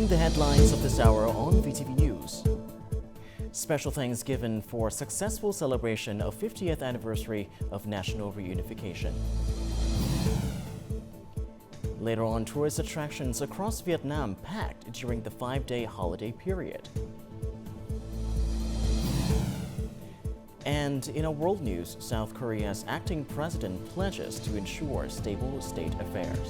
Reviewing the headlines of this hour on VTV News. Special thanks given for successful celebration of 50th anniversary of national reunification. Later on, tourist attractions across Vietnam packed during the 5-day holiday period. And in our world news, South Korea's acting president pledges to ensure stable state affairs.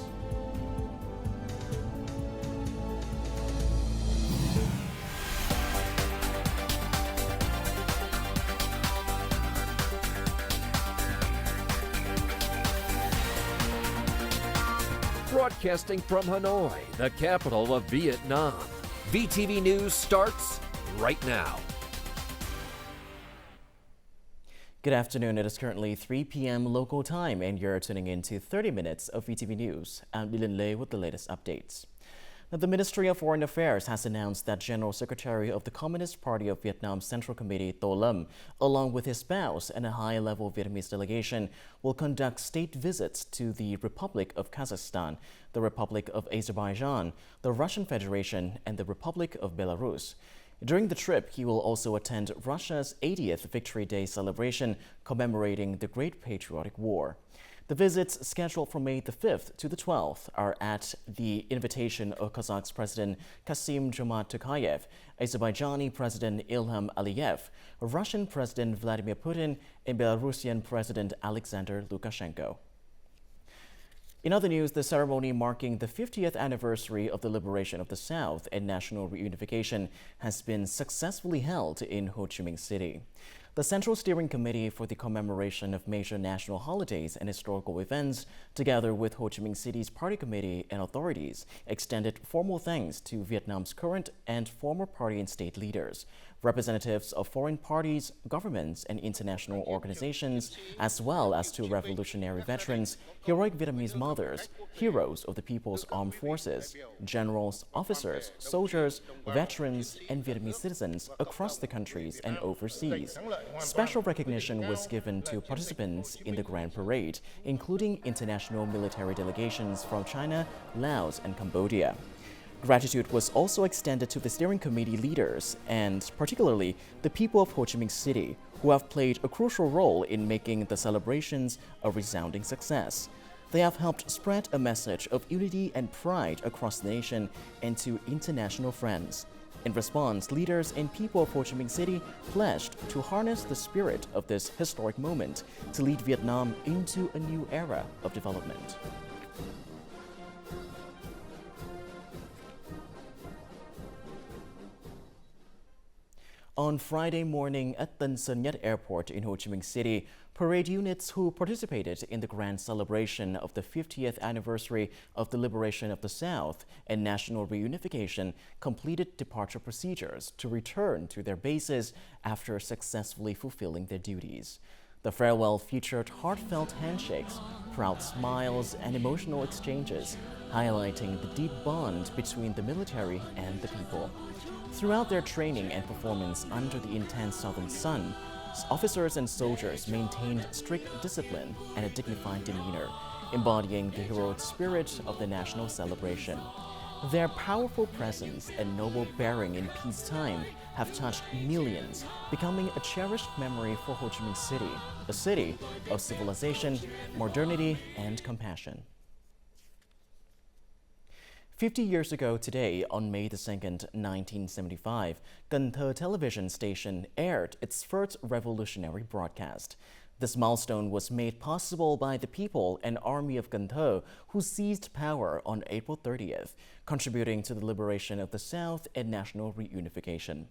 Broadcasting from Hanoi, the capital of Vietnam. VTV News starts right now. Good afternoon. It is currently 3 p.m. local time, and you're tuning in to 30 minutes of VTV News. I'm Lin Lei with the latest updates. Now, the Ministry of Foreign Affairs has announced that General Secretary of the Communist Party of Vietnam Central Committee Tô Lâm, along with his spouse and a high-level Vietnamese delegation, will conduct state visits to the Republic of Kazakhstan, the Republic of Azerbaijan, the Russian Federation, and the Republic of Belarus. During the trip, he will also attend Russia's 80th Victory Day celebration commemorating the Great Patriotic War. The visits, scheduled from May the 5th to the 12th, are at the invitation of Kazakh's President Kassym-Jomart Tokayev, Azerbaijani President Ilham Aliyev, Russian President Vladimir Putin, and Belarusian President Alexander Lukashenko. In other news, the ceremony marking the 50th anniversary of the liberation of the South and national reunification has been successfully held in Ho Chi Minh City. The Central Steering Committee for the commemoration of major national holidays and historical events, together with Ho Chi Minh City's party committee and authorities, extended formal thanks to Vietnam's current and former party and state leaders, representatives of foreign parties, governments, and international organizations, as well as to revolutionary veterans, heroic Vietnamese mothers, heroes of the People's Armed Forces, generals, officers, soldiers, veterans, and Vietnamese citizens across the countries and overseas. Special recognition was given to participants in the Grand Parade, including international military delegations from China, Laos, and Cambodia. Gratitude was also extended to the steering committee leaders and particularly the people of Ho Chi Minh City, who have played a crucial role in making the celebrations a resounding success. They have helped spread a message of unity and pride across the nation and to international friends. In response, leaders and people of Ho Chi Minh City pledged to harness the spirit of this historic moment to lead Vietnam into a new era of development. On Friday morning at Tân Sơn Nhất Airport in Ho Chi Minh City, parade units who participated in the grand celebration of the 50th anniversary of the liberation of the South and national reunification completed departure procedures to return to their bases after successfully fulfilling their duties. The farewell featured heartfelt handshakes, proud smiles, and emotional exchanges, highlighting the deep bond between the military and the people. Throughout their training and performance under the intense southern sun, officers and soldiers maintained strict discipline and a dignified demeanor, embodying the heroic spirit of the national celebration. Their powerful presence and noble bearing in peacetime have touched millions, becoming a cherished memory for Ho Chi Minh City, a city of civilization, modernity, and compassion. 50 years ago today, on May 2nd, 1975, Cần Thơ television station aired its first revolutionary broadcast. This milestone was made possible by the people and army of Cần Thơ, who seized power on April 30th, contributing to the liberation of the South and national reunification.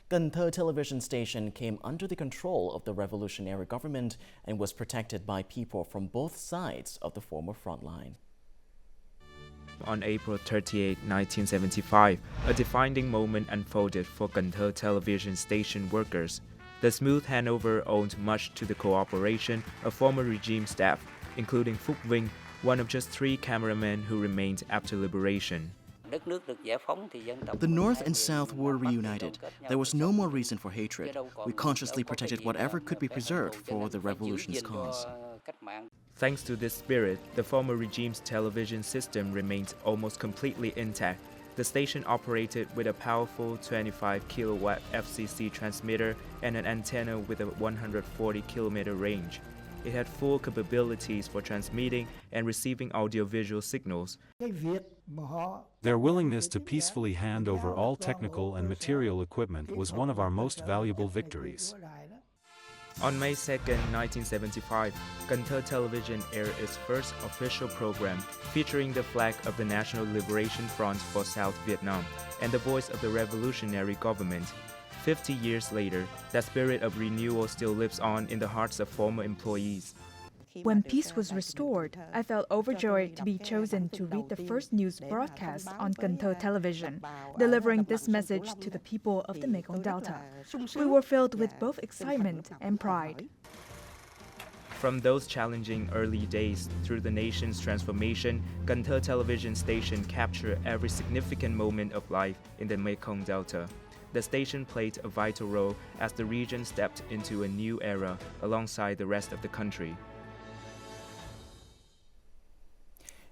Cần Thơ television station came under the control of the revolutionary government and was protected by people from both sides of the former front line. On April 38, 1975, a defining moment unfolded for Cần Thơ television station workers. The smooth handover owed much to the cooperation of former regime staff, including Phúc Vinh, one of just 3 cameramen who remained after liberation. The North and South were reunited. There was no more reason for hatred. We consciously protected whatever could be preserved for the revolution's cause. Thanks to this spirit, the former regime's television system remained almost completely intact. The station operated with a powerful 25 kilowatt FCC transmitter and an antenna with a 140 kilometer range. It had full capabilities for transmitting and receiving audiovisual signals. Their willingness to peacefully hand over all technical and material equipment was one of our most valuable victories. On May 2, 1975, Cần Thơ Television aired its first official program featuring the flag of the National Liberation Front for South Vietnam and the voice of the revolutionary government. 50 years later, that spirit of renewal still lives on in the hearts of former employees. When peace was restored, I felt overjoyed to be chosen to read the first news broadcast on Cần Thơ Television, delivering this message to the people of the Mekong Delta. We were filled with both excitement and pride. From those challenging early days through the nation's transformation, Cần Thơ Television Station captured every significant moment of life in the Mekong Delta. The station played a vital role as the region stepped into a new era alongside the rest of the country.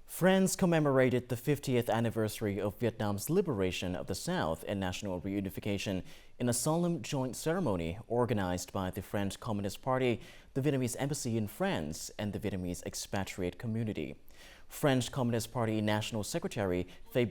France commemorated the 50th anniversary of Vietnam's liberation of the South and national reunification in a solemn joint ceremony organized by the French Communist Party, the Vietnamese Embassy in France, and the Vietnamese expatriate community. French Communist Party National Secretary Phie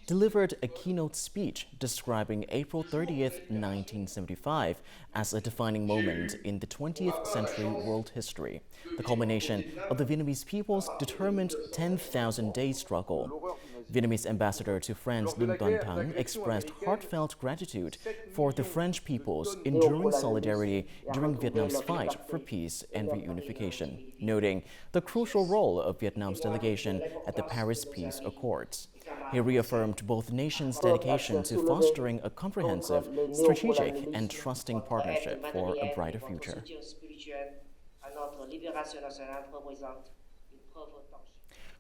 delivered a keynote speech describing April 30th, 1975 as a defining moment in the 20th century world history, the culmination of the Vietnamese people's determined 10,000-day struggle. Vietnamese ambassador to France Linh Tuan Thang expressed heartfelt gratitude for the French people's enduring solidarity during Vietnam's fight for peace and reunification, noting the crucial role of Vietnam's delegation at the Paris Peace Accords. He reaffirmed both nations' dedication to fostering a comprehensive, strategic, and trusting partnership for a brighter future.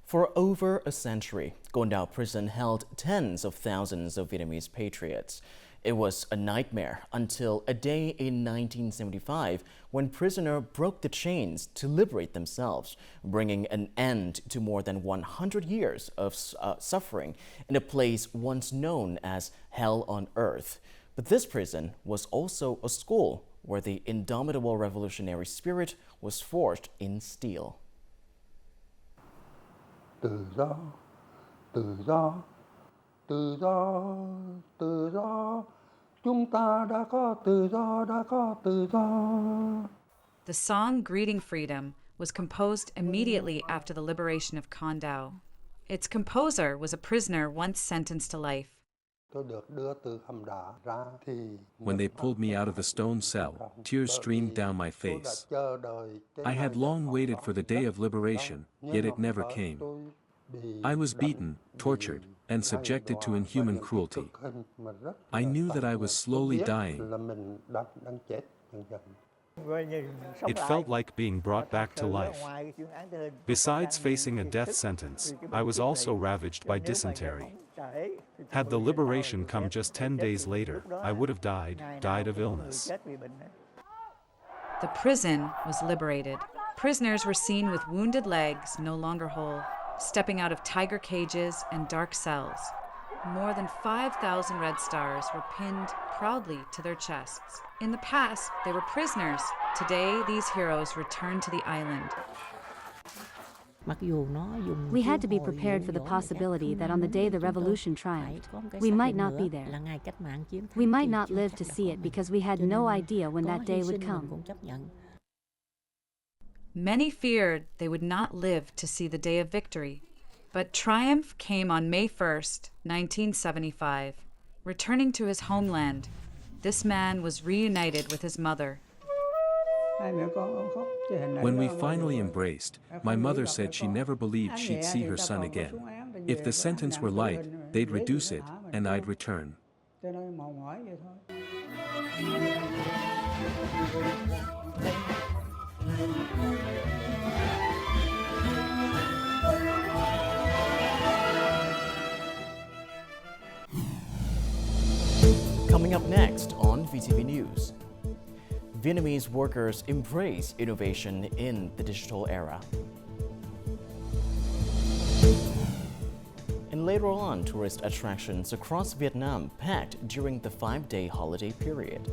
For over a century, Con Dao prison held tens of thousands of Vietnamese patriots. It was a nightmare until a day in 1975 when prisoners broke the chains to liberate themselves, bringing an end to more than 100 years of suffering in a place once known as hell on earth. But this prison was also a school where the indomitable revolutionary spirit was forged in steel. Tự do, tự do, tự do, tự do. Chúng ta đã có tự do, đã có tự do. The song Greeting Freedom was composed immediately after the liberation of Con Dao. Its composer was a prisoner once sentenced to life. When they pulled me out of the stone cell, tears streamed down my face. I had long waited for the day of liberation, yet it never came. I was beaten, tortured, and subjected to inhuman cruelty. I knew that I was slowly dying. It felt like being brought back to life. Besides facing a death sentence, I was also ravaged by dysentery. Had the liberation come just 10 days later, I would have died of illness. The prison was liberated. Prisoners were seen with wounded legs, no longer whole, stepping out of tiger cages and dark cells. More than 5,000 red stars were pinned proudly to their chests. In the past, they were prisoners. Today, these heroes returned to the island. We had to be prepared for the possibility that on the day the revolution triumphed, we might not be there. We might not live to see it because we had no idea when that day would come. Many feared they would not live to see the day of victory. But triumph came on May 1st, 1975. Returning to his homeland, this man was reunited with his mother. When we finally embraced, my mother said she never believed she'd see her son again. If the sentence were light, they'd reduce it, and I'd return. Coming up next on VTV News, Vietnamese workers embrace innovation in the digital era. In later on, tourist attractions across Vietnam packed during the 5-day holiday period.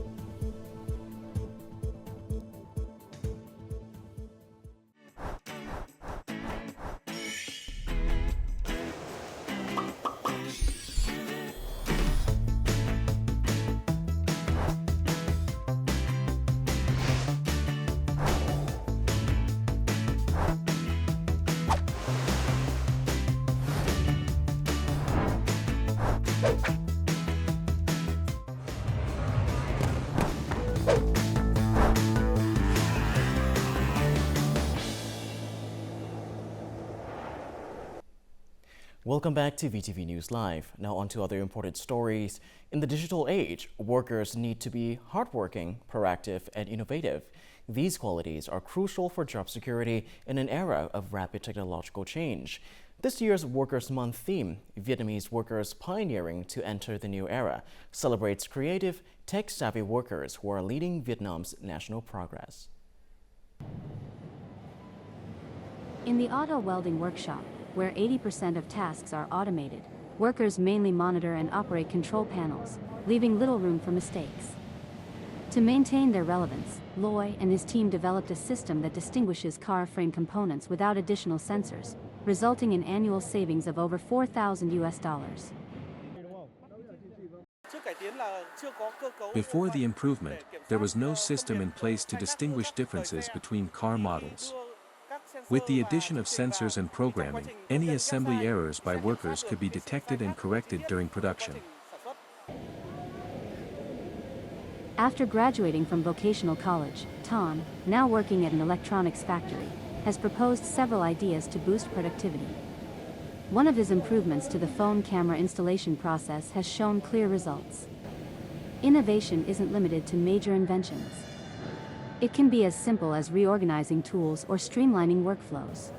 Welcome back to VTV News Live. Now on to other important stories. In the digital age, workers need to be hardworking, proactive, and innovative. These qualities are crucial for job security in an era of rapid technological change. This year's Workers' Month theme, Vietnamese Workers Pioneering to Enter the New Era, celebrates creative, tech-savvy workers who are leading Vietnam's national progress. In the auto welding workshop, where 80% of tasks are automated, workers mainly monitor and operate control panels, leaving little room for mistakes. To maintain their relevance, Loy and his team developed a system that distinguishes car frame components without additional sensors, resulting in annual savings of over $4,000. Before the improvement, there was no system in place to distinguish differences between car models. With the addition of sensors and programming, any assembly errors by workers could be detected and corrected during production. After graduating from vocational college, Ton, now working at an electronics factory, has proposed several ideas to boost productivity. One of his improvements to the phone camera installation process has shown clear results. Innovation isn't limited to major inventions. It can be as simple as reorganizing tools or streamlining workflows.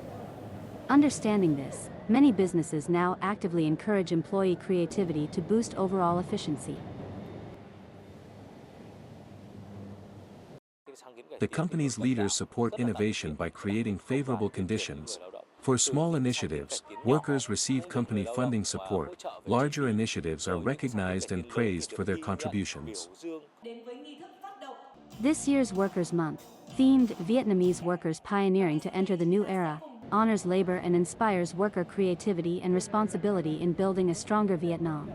Understanding this, many businesses now actively encourage employee creativity to boost overall efficiency. The company's leaders support innovation by creating favorable conditions. For small initiatives, workers receive company funding support. Larger initiatives are recognized and praised for their contributions. This year's Workers' Month, themed Vietnamese Workers Pioneering to Enter the New Era, honors labor and inspires worker creativity and responsibility in building a stronger Vietnam.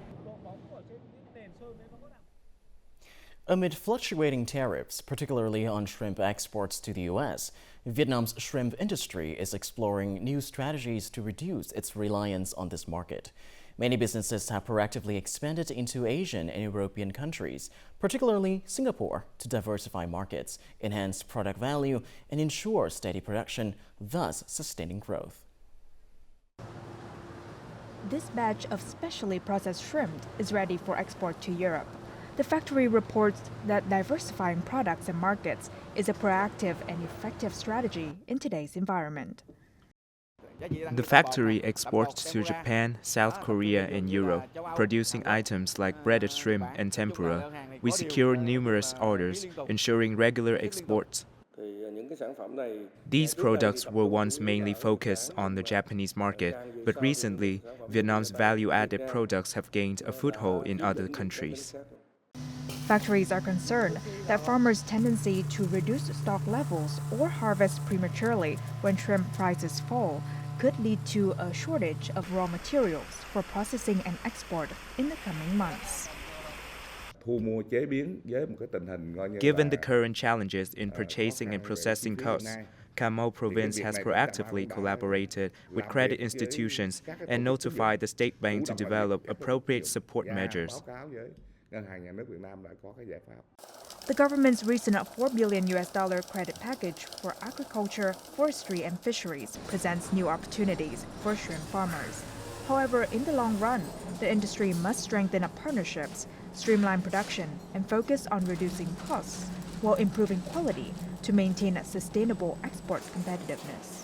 Amid fluctuating tariffs, particularly on shrimp exports to the U.S., Vietnam's shrimp industry is exploring new strategies to reduce its reliance on this market. Many businesses have proactively expanded into Asian and European countries, particularly Singapore, to diversify markets, enhance product value, and ensure steady production, thus sustaining growth. This batch of specially processed shrimp is ready for export to Europe. The factory reports that diversifying products and markets is a proactive and effective strategy in today's environment. The factory exports to Japan, South Korea, and Europe, producing items like breaded shrimp and tempura. We secure numerous orders, ensuring regular exports. These products were once mainly focused on the Japanese market, but recently, Vietnam's value-added products have gained a foothold in other countries. Factories are concerned that farmers' tendency to reduce stock levels or harvest prematurely when shrimp prices fall could lead to a shortage of raw materials for processing and export in the coming months. Given the current challenges in purchasing and processing costs, Cà Mau Province has proactively collaborated with credit institutions and notified the State Bank to develop appropriate support measures. The government's recent $4 billion credit package for agriculture, forestry, and fisheries presents new opportunities for shrimp farmers. However, in the long run, the industry must strengthen partnerships, streamline production, and focus on reducing costs while improving quality to maintain a sustainable export competitiveness.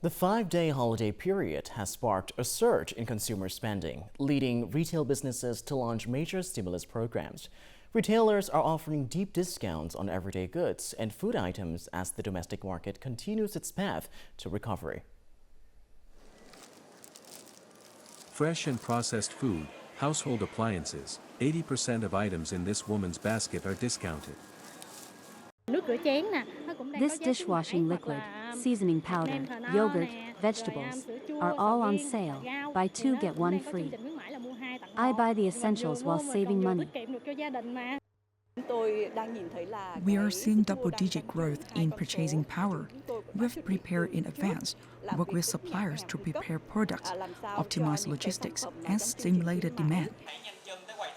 The 5-day holiday period has sparked a surge in consumer spending, leading retail businesses to launch major stimulus programs. Retailers are offering deep discounts on everyday goods and food items as the domestic market continues its path to recovery. Fresh and processed food, household appliances, 80% of items in this woman's basket are discounted. This dishwashing liquid, seasoning powder, yogurt, vegetables, are all on sale. Buy 2 get 1 free. I buy the essentials while saving money. We are seeing double-digit growth in purchasing power. We've prepared in advance, worked with suppliers to prepare products, optimize logistics, and stimulated demand.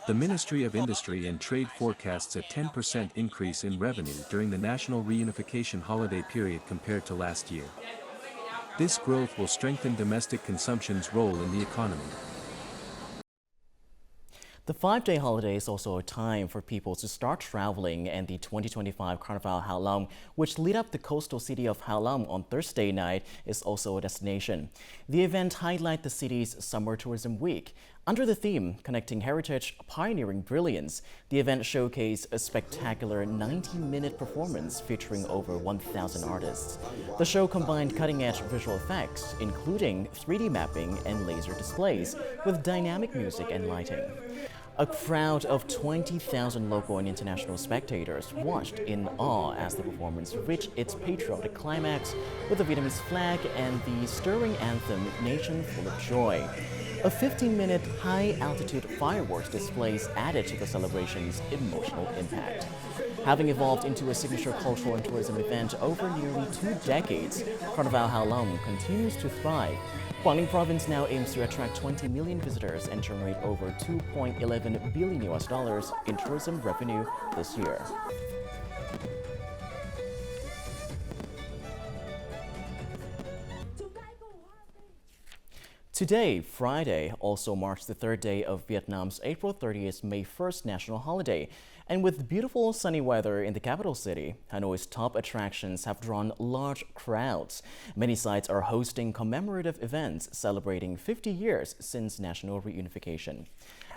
The Ministry of Industry and Trade forecasts a 10% increase in revenue during the national reunification holiday period compared to last year. This growth will strengthen domestic consumption's role in the economy. The 5-day holiday is also a time for people to start traveling, and the 2025 Carnival Ha Long, which lit up the coastal city of Ha Long on Thursday night, is also a destination. The event highlights the city's summer tourism week. Under the theme, Connecting Heritage, Pioneering Brilliance, the event showcased a spectacular 90-minute performance featuring over 1,000 artists. The show combined cutting-edge visual effects, including 3D mapping and laser displays, with dynamic music and lighting. A crowd of 20,000 local and international spectators watched in awe as the performance reached its patriotic climax with the Vietnamese flag and the stirring anthem, Nation Full of Joy. A 15-minute high-altitude fireworks displays added to the celebration's emotional impact. Having evolved into a signature cultural and tourism event over nearly 2 decades, Carnival Ha Long continues to thrive. Quảng Ninh province now aims to attract 20 million visitors and generate over $2.11 billion in tourism revenue this year. Today, Friday, also marks the 3rd day of Vietnam's April 30th, May 1st national holiday. And with beautiful sunny weather in the capital city, Hanoi's top attractions have drawn large crowds. Many sites are hosting commemorative events celebrating 50 years since national reunification.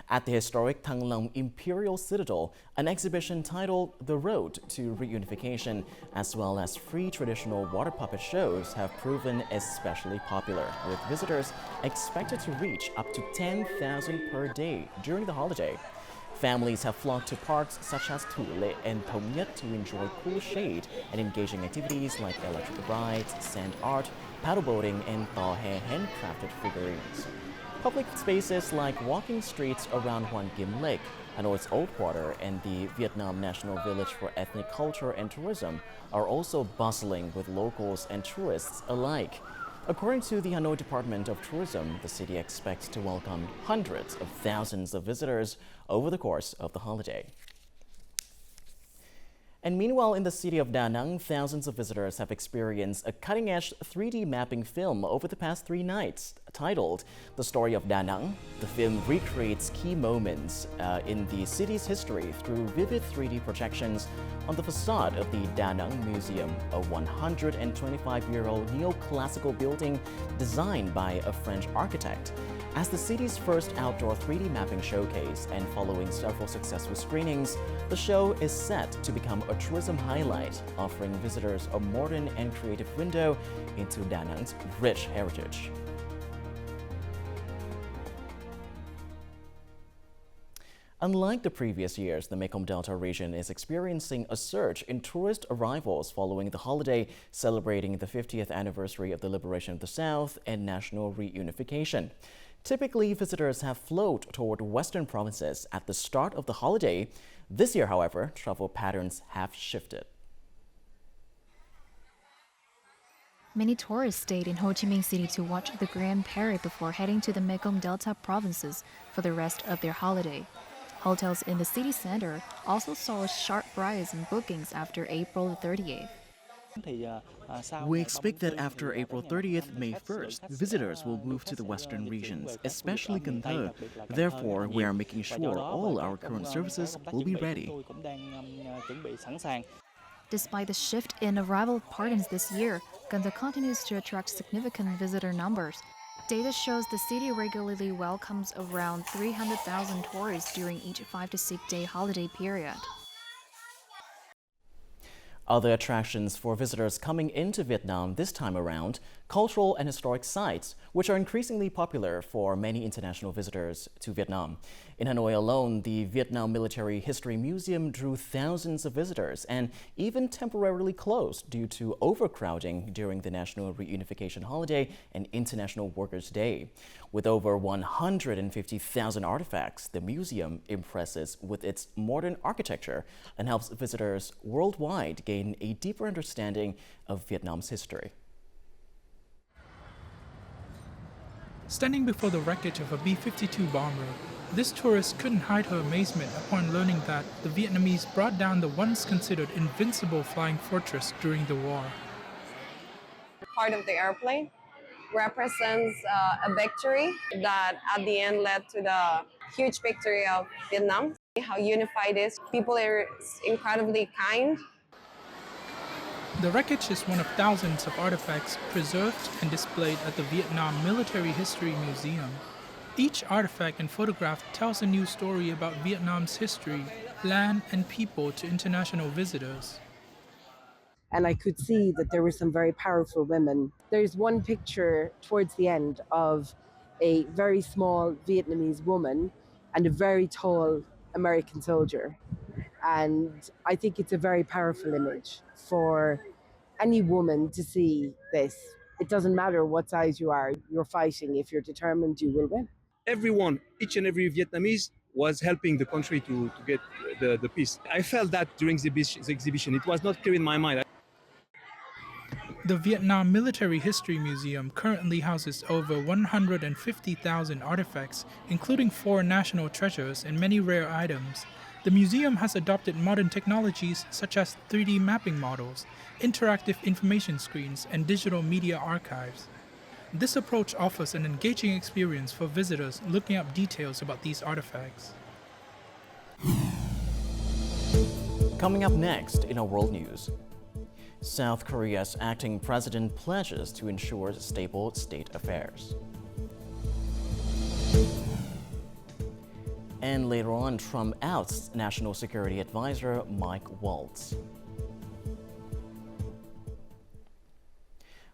At the historic Thăng Long Imperial Citadel, an exhibition titled The Road to Reunification, as well as free traditional water puppet shows, have proven especially popular, with visitors expected to reach up to 10,000 per day during the holiday. Families have flocked to parks such as Thủ Lệ and Thống Nhất to enjoy cool shade and engaging activities like electric rides, sand art, paddleboating, and tò he handcrafted figurines. Public spaces like walking streets around Hoàn Kiếm Lake, Hanoi's Old Quarter, and the Vietnam National Village for Ethnic Culture and Tourism are also bustling with locals and tourists alike. According to the Hanoi Department of Tourism, the city expects to welcome hundreds of thousands of visitors over the course of the holiday. And meanwhile, in the city of Da Nang, thousands of visitors have experienced a cutting-edge 3D mapping film over the past 3 nights. Titled The Story of Da Nang, the film recreates key moments in the city's history through vivid 3D projections on the facade of the Da Nang Museum, a 125-year-old neoclassical building designed by a French architect. As the city's first outdoor 3D mapping showcase and following several successful screenings, the show is set to become a tourism highlight, offering visitors a modern and creative window into Da Nang's rich heritage. Unlike the previous years, the Mekong Delta region is experiencing a surge in tourist arrivals following the holiday celebrating the 50th anniversary of the liberation of the South and national reunification. Typically, visitors have flowed toward western provinces at the start of the holiday. This year, however, travel patterns have shifted. Many tourists stayed in Ho Chi Minh City to watch the Grand Parade before heading to the Mekong Delta provinces for the rest of their holiday. Hotels in the city center also saw a sharp rise in bookings after April 30th. We expect that after April 30th, May 1st, visitors will move to the western regions, especially Cần Thơ. Therefore, we are making sure all our current services will be ready. Despite the shift in arrival patterns this year, Cần Thơ continues to attract significant visitor numbers. Data shows the city regularly welcomes around 300,000 tourists during each 5 to 6 day holiday period. Other attractions for visitors coming into Vietnam this time around, cultural and historic sites, which are increasingly popular for many international visitors to Vietnam. In Hanoi alone, the Vietnam Military History Museum drew thousands of visitors and even temporarily closed due to overcrowding during the National Reunification holiday and International Workers' Day. With over 150,000 artifacts, the museum impresses with its modern architecture and helps visitors worldwide gain a deeper understanding of Vietnam's history. Standing before the wreckage of a B-52 bomber, this tourist couldn't hide her amazement upon learning that the Vietnamese brought down the once considered invincible flying fortress during the war. Part of the airplane represents a victory that at the end led to the huge victory of Vietnam. How unified it is. People are incredibly kind. The wreckage is one of thousands of artifacts preserved and displayed at the Vietnam Military History Museum. Each artifact and photograph tells a new story about Vietnam's history, land, and people to international visitors. And I could see that there were some very powerful women. There's one picture towards the end of a very small Vietnamese woman and a very tall American soldier. And I think it's a very powerful image for any woman to see this. It doesn't matter what size you are, you're fighting. If you're determined, you will win. Everyone, each and every Vietnamese was helping the country to get the peace. I felt that during the exhibition. It was not clear in my mind. The Vietnam Military History Museum currently houses over 150,000 artifacts, including 4 national treasures and many rare items. The museum has adopted modern technologies such as 3D mapping models, interactive information screens, and digital media archives. This approach offers an engaging experience for visitors looking up details about these artifacts. Coming up next in our world news, South Korea's acting president pledges to ensure stable state affairs. And later on, Trump outs National Security Advisor Mike Waltz.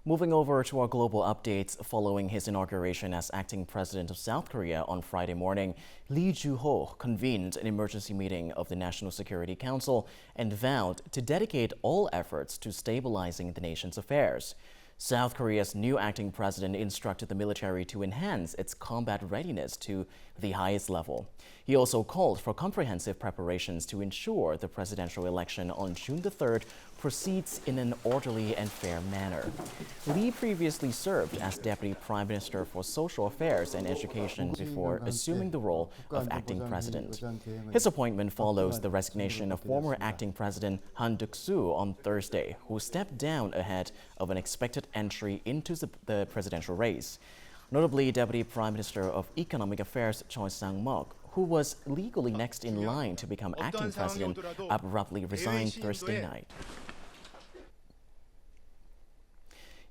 Moving over to our global updates, following his inauguration as acting president of South Korea on Friday morning, Lee Joo-ho convened an emergency meeting of the National Security Council and vowed to dedicate all efforts to stabilizing the nation's affairs. South Korea's new acting president instructed the military to enhance its combat readiness to the highest level. He also called for comprehensive preparations to ensure the presidential election on June the 3rd proceeds in an orderly and fair manner. Lee previously served as Deputy Prime Minister for Social Affairs and Education before assuming the role of acting president. His appointment follows the resignation of former acting president Han Duck-soo on Thursday, who stepped down ahead of an expected entry into the presidential race. Notably, Deputy Prime Minister of Economic Affairs Choi Sang-mok, who was legally next in line to become acting president, abruptly resigned Thursday night.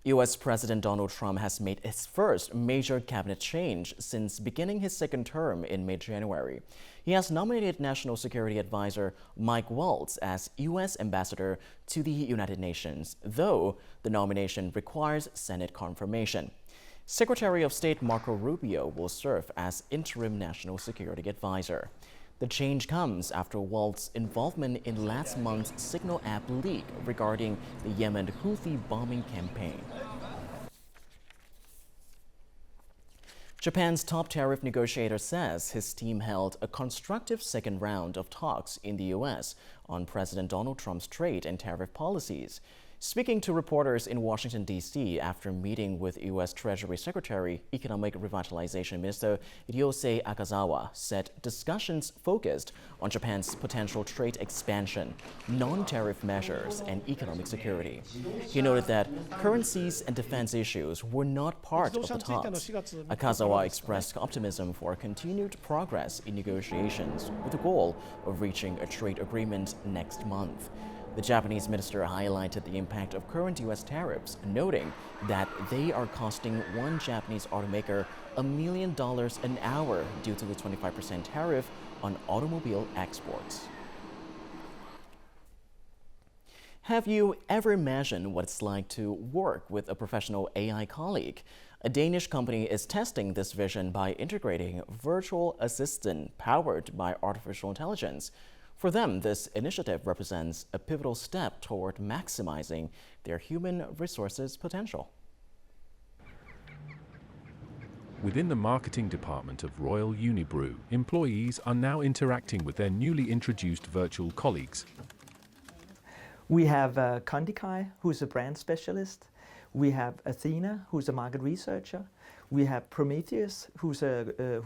U.S. President Donald Trump has made his first major cabinet change since beginning his second term in mid-January. He has nominated National Security Advisor Mike Waltz as U.S. Ambassador to the United Nations, though the nomination requires Senate confirmation. Secretary of State Marco Rubio will serve as interim National Security Advisor. The change comes after Waltz's involvement in last month's Signal app leak regarding the Yemen Houthi bombing campaign. Japan's top tariff negotiator says his team held a constructive second round of talks in the U.S. on President Donald Trump's trade and tariff policies. Speaking to reporters in Washington, D.C. after meeting with U.S. Treasury Secretary, Economic Revitalization Minister Ryosei Akazawa said discussions focused on Japan's potential trade expansion, non-tariff measures, and economic security. He noted that currencies and defense issues were not part of the talks. Akazawa expressed optimism for continued progress in negotiations with the goal of reaching a trade agreement next month. The Japanese minister highlighted the impact of current U.S. tariffs, noting that they are costing one Japanese automaker $1 million an hour due to the 25% tariff on automobile exports. Have you ever imagined what it's like to work with a professional AI colleague? A Danish company is testing this vision by integrating virtual assistant powered by artificial intelligence. For them, this initiative represents a pivotal step toward maximizing their human resources potential. Within the marketing department of Royal Unibrew, employees are now interacting with their newly introduced virtual colleagues. We have Kondikai, who's a brand specialist. We have Athena, who's a market researcher. We have Prometheus, who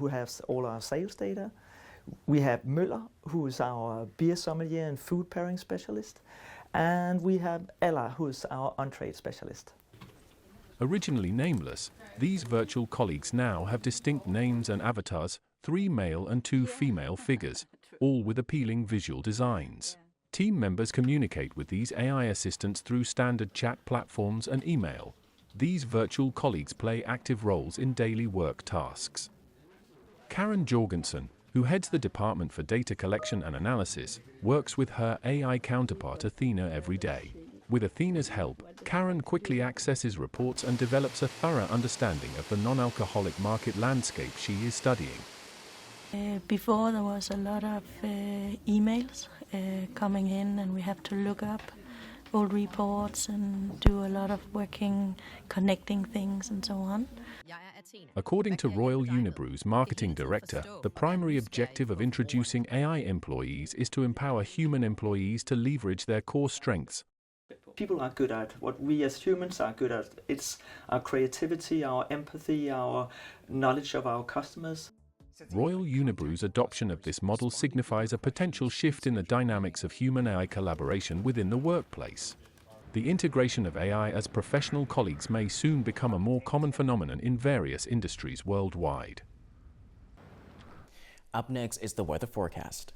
has all our sales data. We have Møller, who is our beer sommelier and food pairing specialist. And we have Ella, who is our on-trade specialist. Originally nameless, these virtual colleagues now have distinct names and avatars, 3 male and 2 female figures, all with appealing visual designs. Team members communicate with these AI assistants through standard chat platforms and email. These virtual colleagues play active roles in daily work tasks. Karen Jorgensen, who heads the Department for Data Collection and Analysis, works with her AI counterpart Athena every day. With Athena's help, Karen quickly accesses reports and develops a thorough understanding of the non-alcoholic market landscape she is studying. Before there was a lot of emails coming in, and we have to look up old reports and do a lot of working, connecting things and so on. According to Royal Unibrew's marketing director, the primary objective of introducing AI employees is to empower human employees to leverage their core strengths. People are good at what we as humans are good at. It's our creativity, our empathy, our knowledge of our customers. Royal Unibrew's adoption of this model signifies a potential shift in the dynamics of human-AI collaboration within the workplace. The integration of AI as professional colleagues may soon become a more common phenomenon in various industries worldwide. Up next is the weather forecast.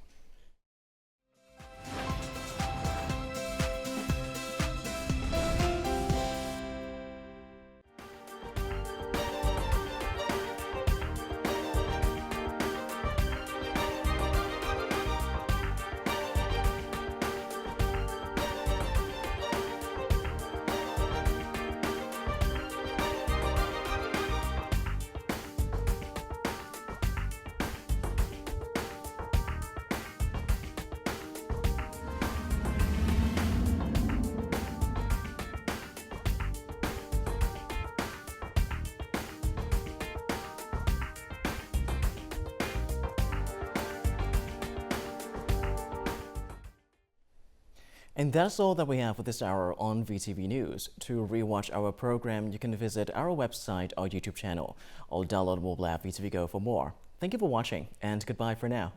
And that's all that we have for this hour on VTV News. To rewatch our program, you can visit our website or YouTube channel or download the mobile app VTVgo for more. Thank you for watching, and goodbye for now.